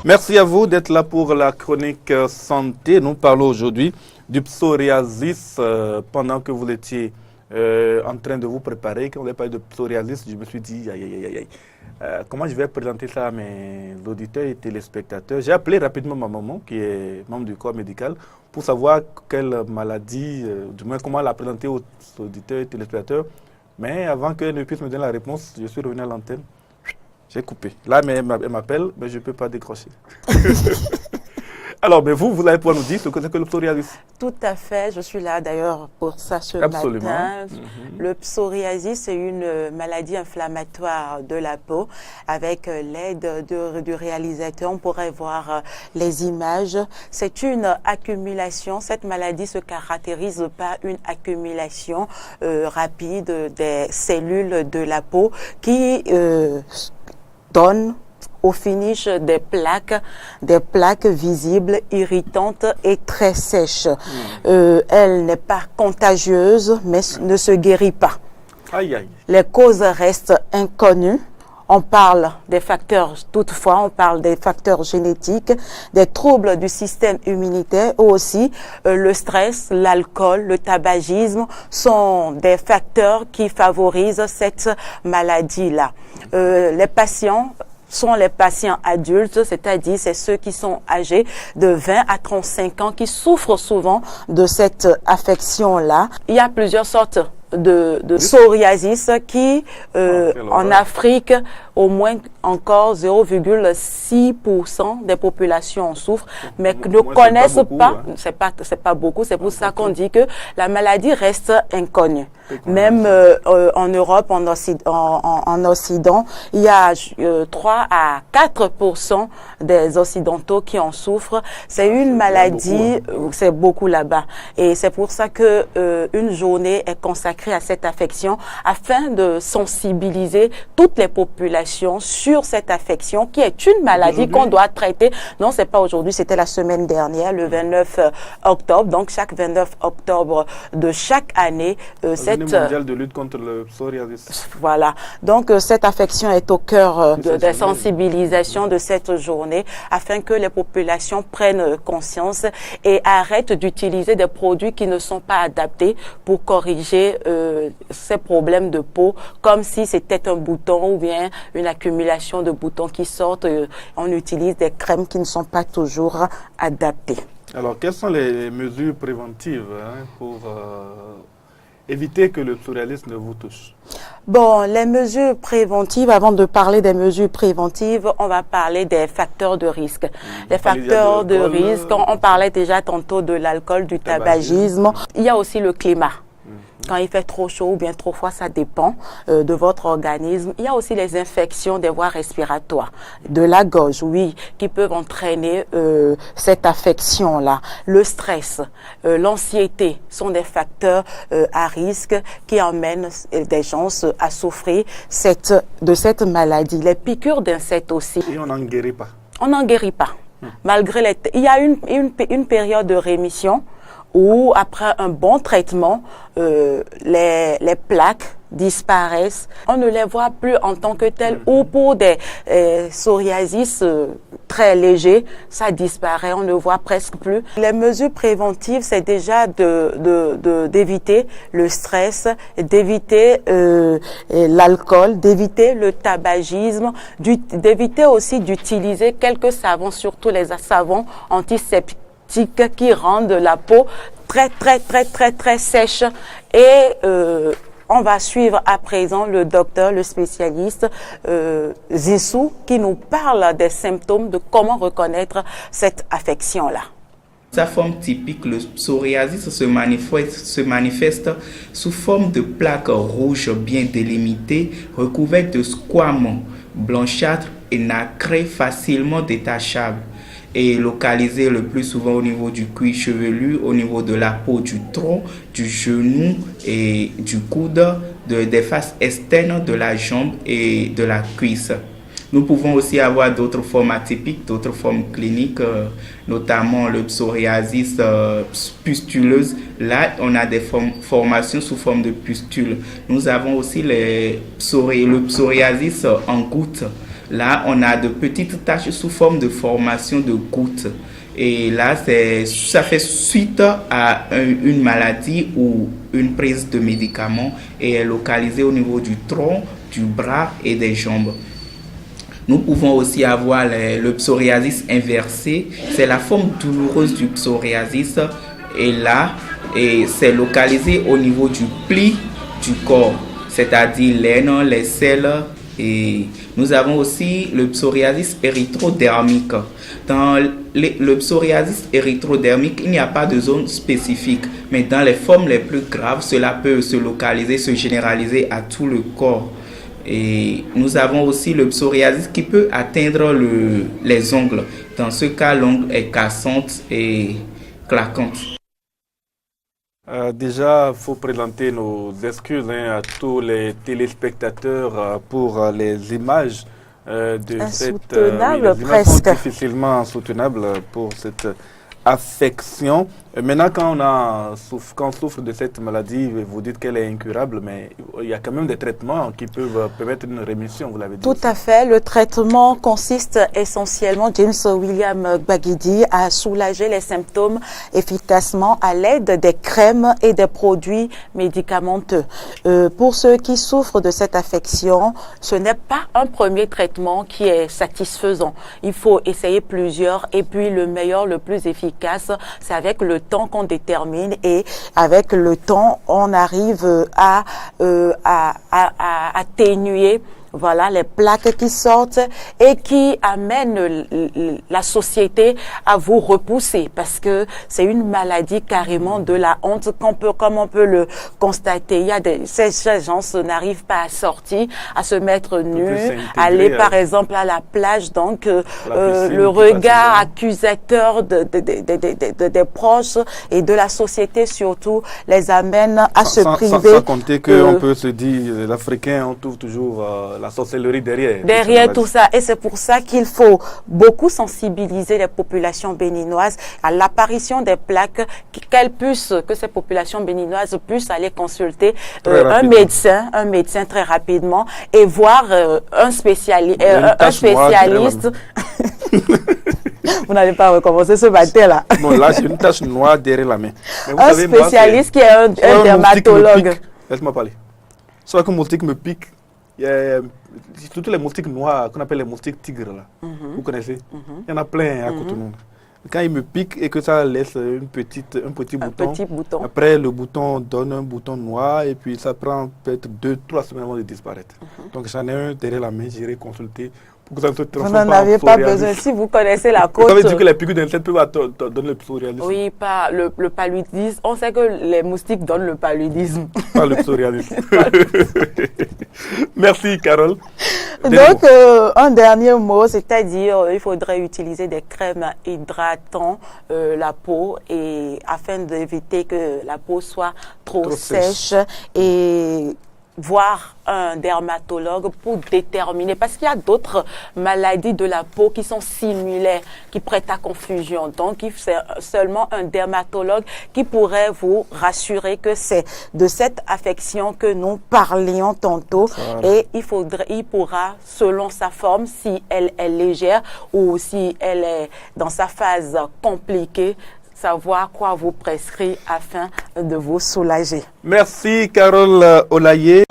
Merci à vous d'être là pour la chronique santé. Nous parlons aujourd'hui du psoriasis. Pendant que vous étiez en train de vous préparer, quand on a parlé de psoriasis, je me suis dit, aïe, aïe, aïe, aïe. Comment je vais présenter ça à mes auditeurs et téléspectateurs? J'ai appelé rapidement ma maman, qui est membre du corps médical, pour savoir quelle maladie, du moins comment la présenter aux auditeurs et téléspectateurs. Mais avant qu'elle ne puisse me donner la réponse, je suis revenu à l'antenne. J'ai coupé. Là, elle m'appelle, mais je ne peux pas décrocher. Alors, mais vous allez pouvoir nous dire ce que c'est que le psoriasis. Tout à fait. Je suis là d'ailleurs pour ça ce matin. Le psoriasis, c'est une maladie inflammatoire de la peau. Avec l'aide du réalisateur, on pourrait voir les images. C'est une accumulation. Cette maladie se caractérise par une accumulation rapide des cellules de la peau qui donne au finish des plaques visibles, irritantes et très sèches. Elle n'est pas contagieuse, mais ne se guérit pas. Aïe, aïe. Les causes restent inconnues. On parle des facteurs, toutefois, on parle des facteurs génétiques, des troubles du système immunitaire, ou aussi le stress, l'alcool, le tabagisme sont des facteurs qui favorisent cette maladie-là. Les patients sont les patients adultes, c'est-à-dire c'est ceux qui sont âgés de 20 à 35 ans qui souffrent souvent de cette affection-là. Il y a plusieurs sortes de psoriasis qui, en Afrique, au moins encore 0,6% des populations en souffrent, mais ne connaissent pas, c'est pas beaucoup, c'est pour ça qu'on dit que la maladie reste inconnue. Même en Europe, en Occident, il y a 3 à 4% des Occidentaux qui en souffrent. C'est une maladie, c'est beaucoup là-bas. Et c'est pour ça que une journée est consacrée à cette affection afin de sensibiliser toutes les populations sur cette affection qui est une maladie qu'on doit traiter. Non, c'est pas aujourd'hui, c'était la semaine dernière, le 29 octobre. Donc, chaque 29 octobre de chaque année, cette journée mondiale de lutte contre le psoriasis. Voilà. Donc, cette affection est au cœur de la sensibilisation de cette journée afin que les populations prennent conscience et arrêtent d'utiliser des produits qui ne sont pas adaptés pour corriger ces problèmes de peau, comme si c'était un bouton ou bien une accumulation de boutons qui sortent. On utilise des crèmes qui ne sont pas toujours adaptées. Alors, quelles sont les mesures préventives pour éviter que le psoriasis ne vous touche? Bon, les mesures préventives, avant de parler des mesures préventives, on va parler des facteurs de risque. Les facteurs de risque, on parlait déjà tantôt de l'alcool, du tabagisme. Il y a aussi le climat. Quand il fait trop chaud ou bien trop froid, ça dépend de votre organisme. Il y a aussi les infections des voies respiratoires, de la gorge, oui, qui peuvent entraîner cette affection-là. Le stress, l'anxiété sont des facteurs à risque qui emmènent des gens à souffrir de cette maladie. Les piqûres d'insectes aussi. Et on n'en guérit pas. On n'en guérit pas. Malgré il y a une période de rémission où après un bon traitement, les plaques disparaissent. On ne les voit plus en tant que telles ou pour des psoriasis très légers, ça disparaît, on ne voit presque plus. Les mesures préventives, c'est déjà d'éviter le stress, d'éviter l'alcool, d'éviter le tabagisme, d'éviter aussi d'utiliser quelques savons, surtout les savons antiseptiques qui rendent la peau très sèche. Et on va suivre à présent le docteur, le spécialiste Zissou, qui nous parle des symptômes de comment reconnaître cette affection-là. Sa forme typique, le psoriasis se manifeste sous forme de plaques rouges bien délimitées, recouvertes de squames blanchâtres et nacrées facilement détachables, et localisé le plus souvent au niveau du cuir chevelu, au niveau de la peau du tronc, du genou et du coude, des faces externes de la jambe et de la cuisse. Nous pouvons aussi avoir d'autres formes atypiques, d'autres formes cliniques, notamment le psoriasis pustuleuse. Là, on a des formations sous forme de pustules. Nous avons aussi le psoriasis en gouttes. Là, on a de petites taches sous forme de formation de gouttes. Et là, ça fait suite à une maladie ou une prise de médicaments et est localisée au niveau du tronc, du bras et des jambes. Nous pouvons aussi avoir le psoriasis inversé. C'est la forme douloureuse du psoriasis. Et là, c'est localisé au niveau du pli du corps, c'est-à-dire l'aine, les selles. Et nous avons aussi le psoriasis érythrodermique. Dans le psoriasis érythrodermique, il n'y a pas de zone spécifique, mais dans les formes les plus graves, cela peut se localiser, se généraliser à tout le corps. Et nous avons aussi le psoriasis qui peut atteindre les ongles. Dans ce cas, l'ongle est cassante et claquante. Déjà, il faut présenter nos excuses à tous les téléspectateurs pour les images de cette presque difficilement soutenable pour cette affection. Maintenant, quand on souffre de cette maladie, vous dites qu'elle est incurable, mais il y a quand même des traitements qui peuvent permettre une rémission, vous l'avez dit. Tout à fait. Le traitement consiste essentiellement, James William Gbagidi, à soulager les symptômes efficacement à l'aide des crèmes et des produits médicamenteux. Pour ceux qui souffrent de cette affection, ce n'est pas un premier traitement qui est satisfaisant. Il faut essayer plusieurs et puis le meilleur, le plus efficace, c'est avec le temps qu'on détermine et avec le temps, on arrive à atténuer les plaques qui sortent et qui amènent la société à vous repousser parce que c'est une maladie carrément de la honte comme on peut le constater. Il y a ces gens n'arrivent pas à sortir, à se mettre nus, aller par exemple à la plage, donc le regard accusateur des proches et de la société surtout les amène à se priver. Sans compter qu'on peut se dire, les Africains, on trouve toujours la sorcellerie derrière. Derrière tout ça. Et c'est pour ça qu'il faut beaucoup sensibiliser les populations béninoises à l'apparition des plaques, que ces populations béninoises puissent aller consulter un médecin très rapidement et voir un spécialiste. Vous n'allez pas recommencer ce matin-là. Non, là, c'est une tache noire derrière la main. Un spécialiste qui est un dermatologue. Laisse-moi parler. Soit qu'un moustique me pique, il y a surtout les moustiques noirs qu'on appelle les moustiques tigres là. Vous connaissez? Il y en a plein à Cotonou. Quand il me pique et que ça laisse un petit bouton, après le bouton donne un bouton noir et puis ça prend peut-être 2-3 semaines avant de disparaître. Donc j'en ai un derrière la main, j'irai consulter. Vous n'en avez pas besoin si vous connaissez la cause. Vous avez dit que les piqûres d'insectes peuvent donner le psoriasis. Oui, pas le paludisme. On sait que les moustiques donnent le paludisme. Pas le psoriasis. Merci, Carole. Donc, un dernier mot, c'est-à-dire il faudrait utiliser des crèmes hydratant la peau et afin d'éviter que la peau soit trop sèche et voir un dermatologue pour déterminer, parce qu'il y a d'autres maladies de la peau qui sont similaires, qui prêtent à confusion. Donc, c'est seulement un dermatologue qui pourrait vous rassurer que c'est de cette affection que nous parlions tantôt. Et il pourra, selon sa forme, si elle est légère ou si elle est dans sa phase compliquée, savoir quoi vous prescrire afin de vous soulager. Merci Carole Olaye.